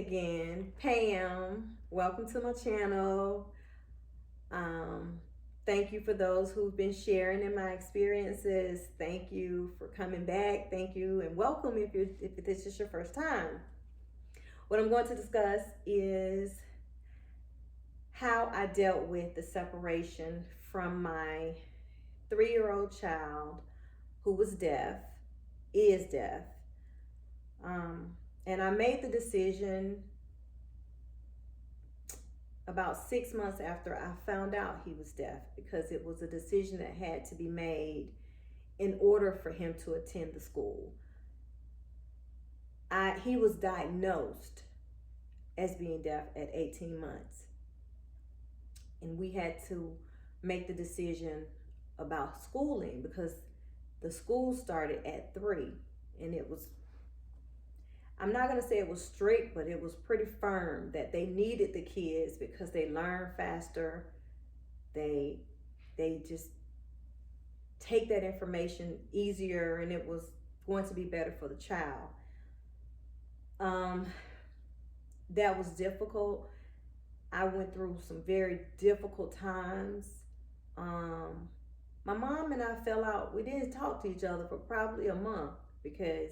again, Pam. Welcome to my channel. Um, Thank you for those who've been sharing in my experiences. Thank you for coming back. Thank you and welcome if this is your first time. What I'm going to discuss is how I dealt with the separation from my 3-year-old child who was deaf, is deaf. And I made the decision about 6 months after I found out he was deaf, because it was a decision that had to be made in order for him to attend the school. He was diagnosed as being deaf at 18 months. And we had to make the decision about schooling because the school started at 3. And it was, I'm not going to say it was strict, but it was pretty firm that they needed the kids because they learn faster. They just take that information easier, and it was going to be better for the child. That was difficult. I went through some very difficult times. My mom and I fell out. We didn't talk to each other for probably a month because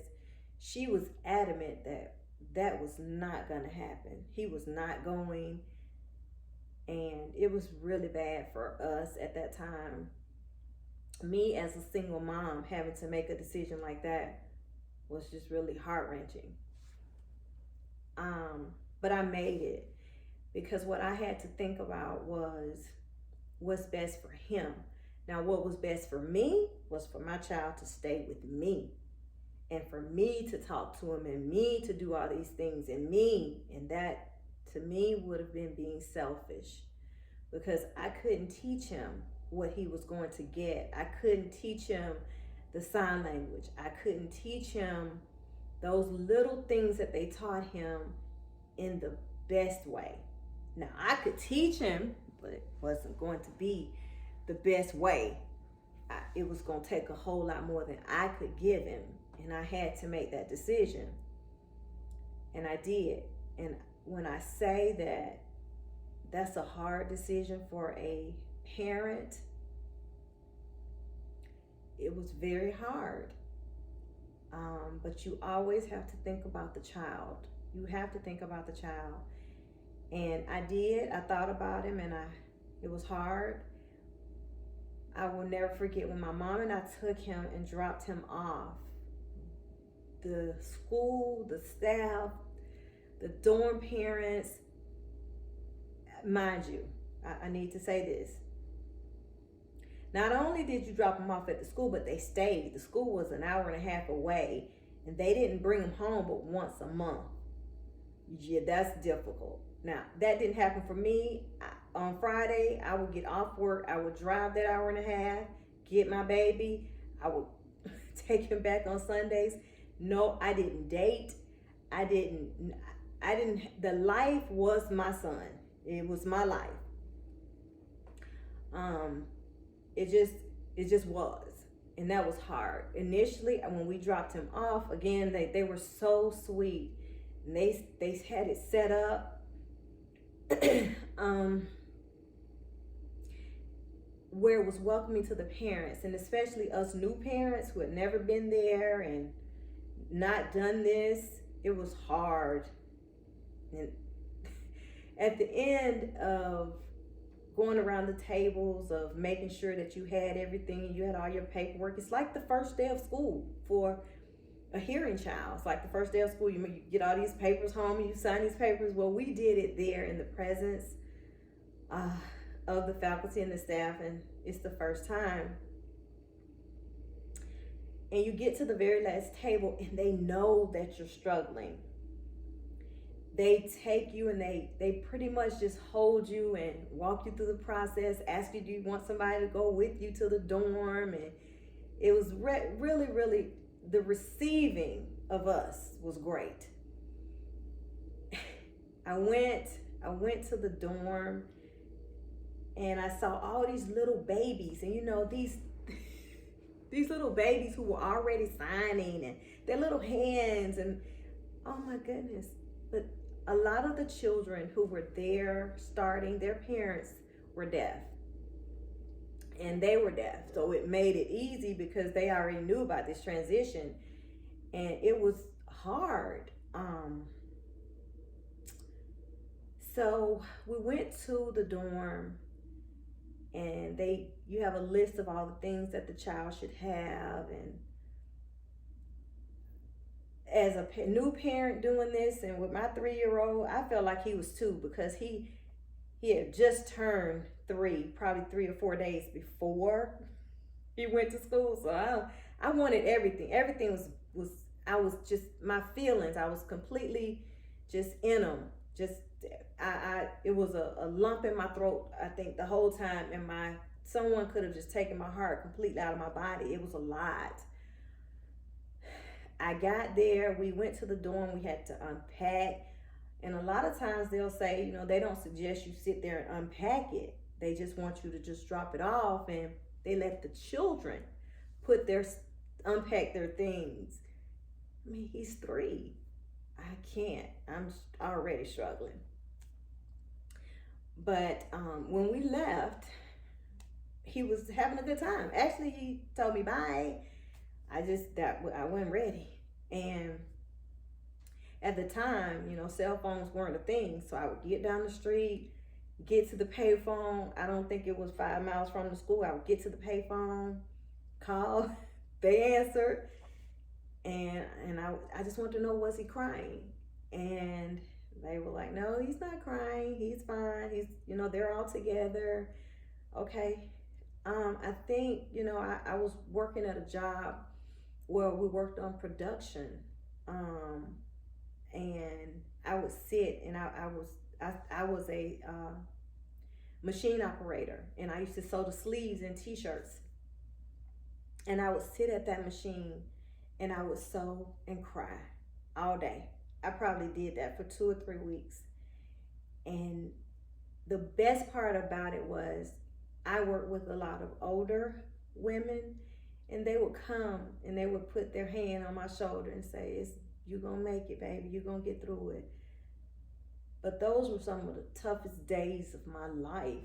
she was adamant that that was not going to happen. He was not going, and it was really bad for us at that time. Me as a single mom having to make a decision like that was just really heart-wrenching. But I made it because what I had to think about was what's best for him. Now, what was best for me was for my child to stay with me, and for me to talk to him, and me to do all these things, and that to me would have been being selfish, because I couldn't teach him what he was going to get. I couldn't teach him the sign language. I couldn't teach him those little things that they taught him in the best way. Now, I could teach him, but it wasn't going to be the best way. It was going to take a whole lot more than I could give him, and I had to make that decision, and I did. And when I say that that's a hard decision for a parent, it was very hard. But you always have to think about the child. You have to think about the child. And I did. I thought about him, and it was hard. I will never forget when my mom and I took him and dropped him off. The school, the staff, the dorm parents, mind you, I need to say this. Not only did you drop him off at the school, but they stayed. The school was an hour and a half away, and they didn't bring him home but once a month. Yeah, that's difficult. Now, that didn't happen for me. On Friday, I would get off work. I would drive that hour and a half, get my baby. I would take him back on Sundays. No, I didn't date. I didn't, the life was my son. It was my life. It just was. And that was hard. Initially, when we dropped him off, again, they were so sweet. And they had it set up. Where it was welcoming to the parents, and especially us new parents who had never been there and not done this. It was hard. And at the end of going around the tables, of making sure that you had everything, you had all your paperwork, it's like the first day of school for a hearing child. It's like the first day of school. You get all these papers home and you sign these papers. Well, we did it there in the presence of the faculty and the staff, and it's the first time. And you get to the very last table, and they know that you're struggling. They take you and they pretty much just hold you and walk you through the process, ask you, do you want somebody to go with you to the dorm? And it was really, really, the receiving of us was great. I went to the dorm, and I saw all these little babies, and these little babies who were already signing, and their little hands, and oh my goodness. But a lot of the children who were there starting, their parents were deaf. And they were deaf. So it made it easy because they already knew about this transition. And it was hard. So we went to the dorm, and you have a list of all the things that the child should have. And as a new parent doing this, and with my 3-year-old, I felt like he was 2 because he had just turned 3, probably 3 or 4 days before he went to school. So I wanted everything. Everything was I was just, my feelings, I was completely just in them. It was a lump in my throat, I think, the whole time. And someone could have just taken my heart completely out of my body. It was a lot. I got there, we went to the dorm, we had to unpack. And a lot of times they'll say, they don't suggest you sit there and unpack it. They just want you to just drop it off, and they let the children unpack their things. I mean, he's 3. I can't. I'm already struggling. But when we left, he was having a good time. Actually, he told me bye. I wasn't ready. And at the time, cell phones weren't a thing. So I would get down the street, get to the payphone. I don't think it was 5 miles from the school. I would get to the payphone, call. They answered. And I just wanted to know, was he crying? And they were like, no, he's not crying. He's fine. He's, they're all together. Okay. I think, I was working at a job where we worked on production. And I would sit, and I was a machine operator, and I used to sew the sleeves in t-shirts. And I would sit at that machine, and I would sew and cry all day. I probably did that for 2 or 3 weeks. And the best part about it was I worked with a lot of older women, and they would come and they would put their hand on my shoulder and say, "You're going to make it, baby. You're going to get through it." But those were some of the toughest days of my life,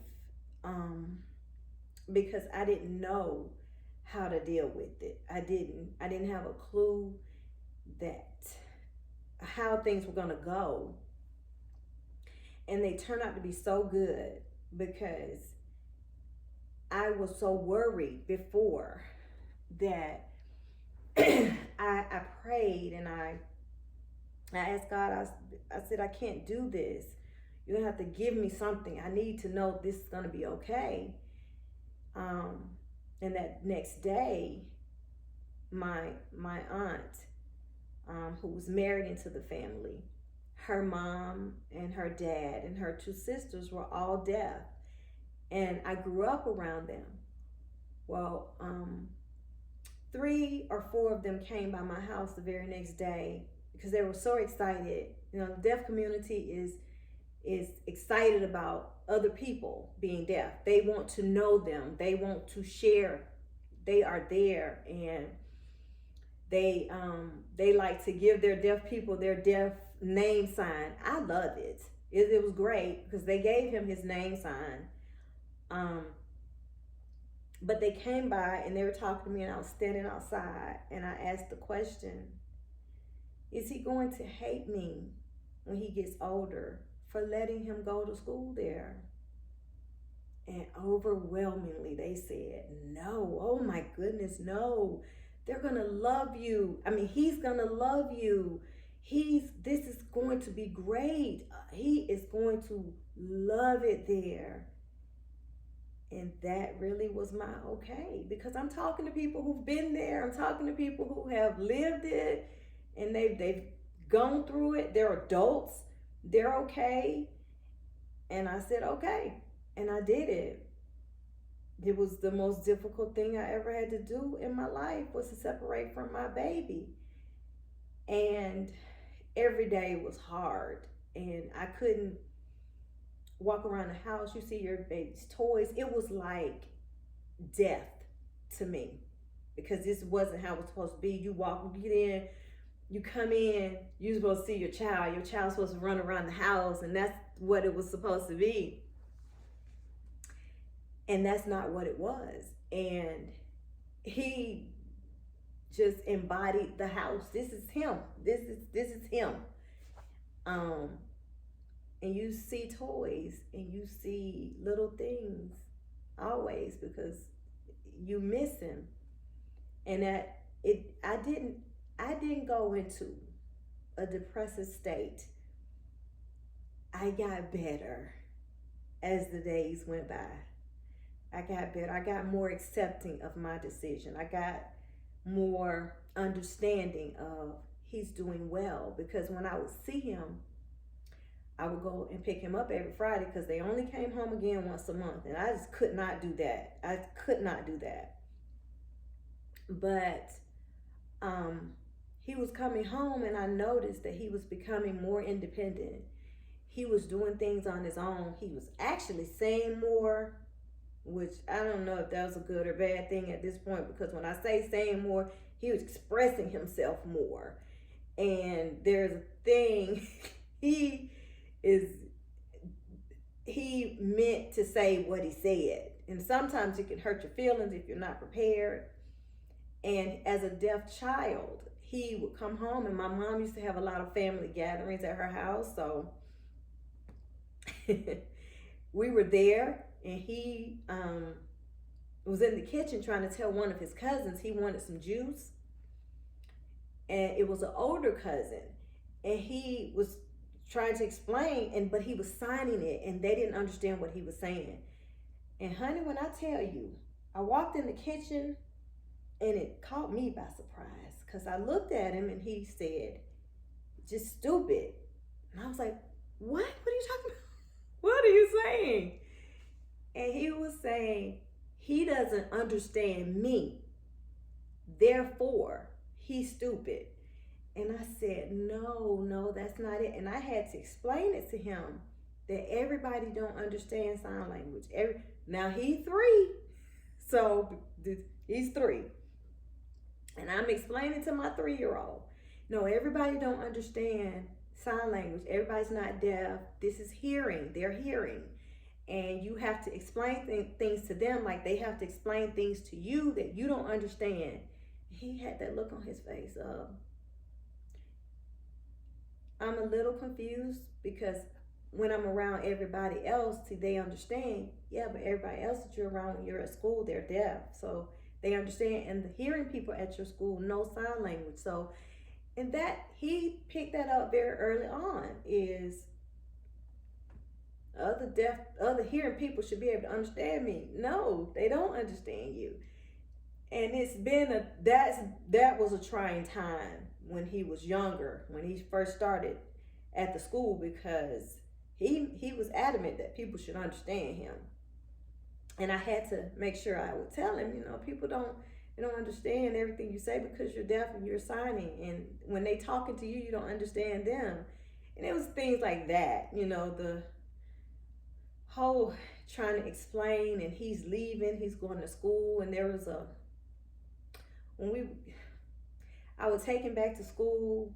because I didn't know how to deal with it. I didn't have a clue how things were going to go. And they turned out to be so good because I was so worried before that I prayed, and I asked God, I said, I can't do this. You're going to have to give me something. I need to know this is going to be okay. And that next day, my aunt, who was married into the family, her mom and her dad and her 2 sisters were all deaf. And I grew up around them. Well, 3 or 4 of them came by my house the very next day because they were so excited. The deaf community is excited about other people being deaf. They want to know them. They want to share. They are there, and they like to give their deaf people their deaf name sign. I love it. It was great because they gave him his name sign. But they came by and they were talking to me, and I was standing outside, and I asked the question, is he going to hate me when he gets older for letting him go to school there? And overwhelmingly they said, no. Oh my goodness, no. They're going to love you. I mean, he's going to love you. This is going to be great. He is going to love it there. And that really was my okay, because I'm talking to people who've been there. I'm talking to people who have lived it, and they've gone through it. They're adults. They're okay. And I said, okay. And I did it. It was the most difficult thing I ever had to do in my life, was to separate from my baby. And every day was hard. And I couldn't walk around the house. You see your baby's toys. It was like death to me, because this wasn't how it was supposed to be. You get in, you come in, you're supposed to see your child. Your child's supposed to run around the house, and that's what it was supposed to be. And that's not what it was. And he just embodied the house. This is him. This is him. And you see toys and you see little things always because you miss him. And I didn't go into a depressive state. I got better as the days went by. I got better. I got more accepting of my decision. I got more understanding of he's doing well, because when I would see him, I would go and pick him up every Friday because they only came home again once a month, and I just could not do that. I could not do that. But he was coming home, and I noticed that he was becoming more independent. He was doing things on his own. He was actually saying more, which I don't know if that was a good or bad thing at this point, because when I say saying more, he was expressing himself more. And there's a thing, he meant to say what he said. And sometimes it can hurt your feelings if you're not prepared. And as a deaf child, he would come home, and my mom used to have a lot of family gatherings at her house. So we were there, and he was in the kitchen trying to tell one of his cousins he wanted some juice. And it was an older cousin, and he was trying to explain, but he was signing it, and they didn't understand what he was saying. And honey, when I tell you, I walked in the kitchen, and it caught me by surprise, because I looked at him, and he said, "Just stupid." And I was like, "What? What are you talking about? What are you saying?" And he was saying, he doesn't understand me, therefore he's stupid. And I said, no, that's not it. And I had to explain it to him that everybody don't understand sign language. Now he's 3, so he's 3. And I'm explaining to my 3-year-old, no, everybody don't understand sign language. Everybody's not deaf. This is hearing. They're hearing. And you have to explain things to them like they have to explain things to you that you don't understand. He had that look on his face. I'm a little confused, because when I'm around everybody else, see, they understand. Yeah, but everybody else that you're around when you're at school, they're deaf. So they understand. And the hearing people at your school know sign language. So, and that, he picked that up very early on, is other hearing people should be able to understand me. No, they don't understand you. And it's been that was a trying time when he was younger, when he first started at the school, because he was adamant that people should understand him. And I had to make sure I would tell him, people don't understand everything you say because you're deaf and you're signing. And when they talking to you, you don't understand them. And it was things like that, the whole trying to explain, and he's leaving, he's going to school. And there was I would take him back to school,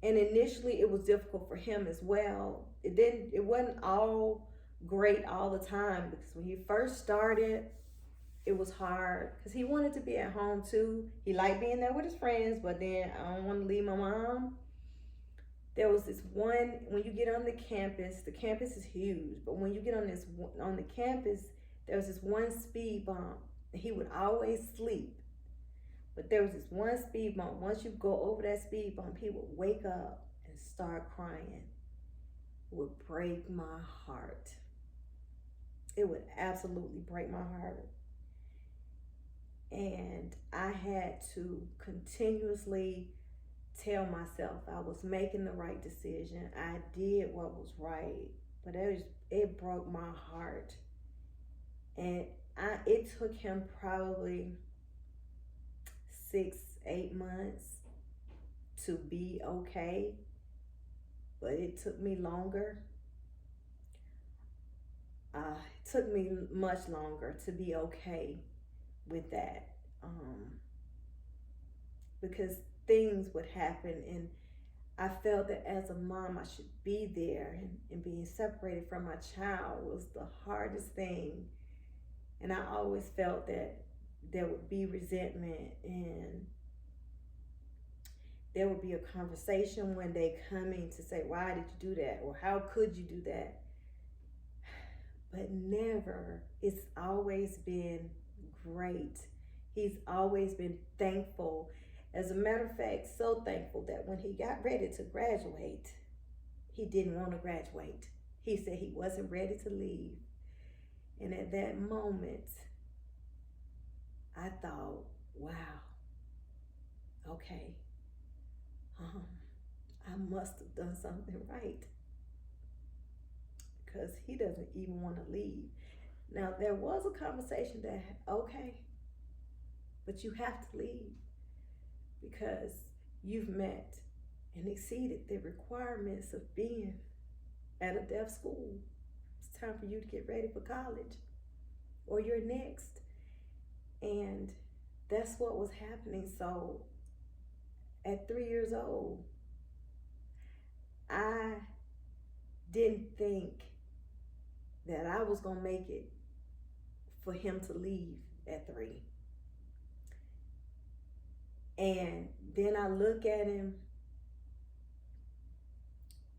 and initially it was difficult for him as well. It wasn't all great all the time, because when he first started, it was hard because he wanted to be at home too. He liked being there with his friends, but then I don't want to leave my mom. There was this one, when you get on the campus is huge, but when you get on the campus, there was this one speed bump. He would always sleep. But there was this one speed bump. Once you go over that speed bump, he would wake up and start crying. It would break my heart. It would absolutely break my heart. And I had to continuously tell myself I was making the right decision. I did what was right, but it broke my heart. And it took him probably 6-8 months to be okay, but it took me longer. It took me much longer to be okay with that, because things would happen, and I felt that as a mom I should be there, and being separated from my child was the hardest thing. And I always felt that there would be resentment, and there would be a conversation one day coming to say, why did you do that? Or how could you do that? But never. It's always been great. He's always been thankful. As a matter of fact, so thankful that when he got ready to graduate, he didn't want to graduate. He said he wasn't ready to leave. And at that moment, I thought, wow, okay, I must have done something right, because he doesn't even want to leave. Now, there was a conversation that, okay, but you have to leave because you've met and exceeded the requirements of being at a deaf school. It's time for you to get ready for college, or you're next. And that's what was happening. So at 3 years old, I didn't think that I was going to make it for him to leave at 3. And then I look at him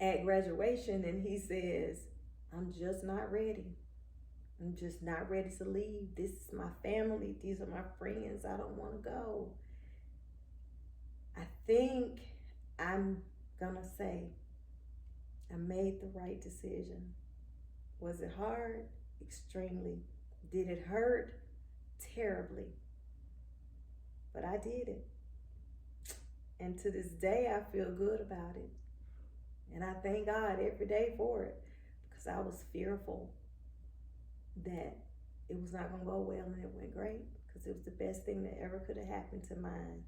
at graduation, and he says, I'm just not ready. I'm just not ready to leave. This is my family. These are my friends. I don't want to go. I think I'm going to say I made the right decision. Was it hard? Extremely. Did it hurt? Terribly. But I did it. And to this day, I feel good about it. And I thank God every day for it, because I was fearful that it was not going to go well, and it went great, because it was the best thing that ever could have happened to mine.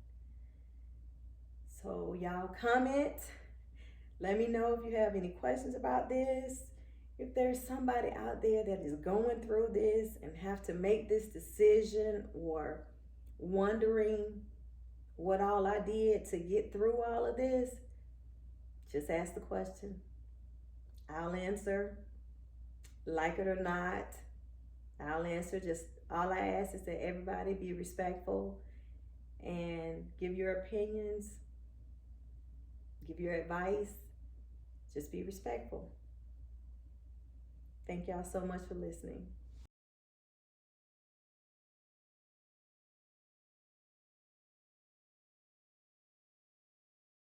So y'all comment. Let me know if you have any questions about this. If there's somebody out there that is going through this and have to make this decision, or wondering what all I did to get through all of this, just ask the question. I'll answer. Like it or not, I'll answer. Just all I ask is that everybody be respectful and give your opinions, give your advice. Just be respectful. Thank y'all so much for listening.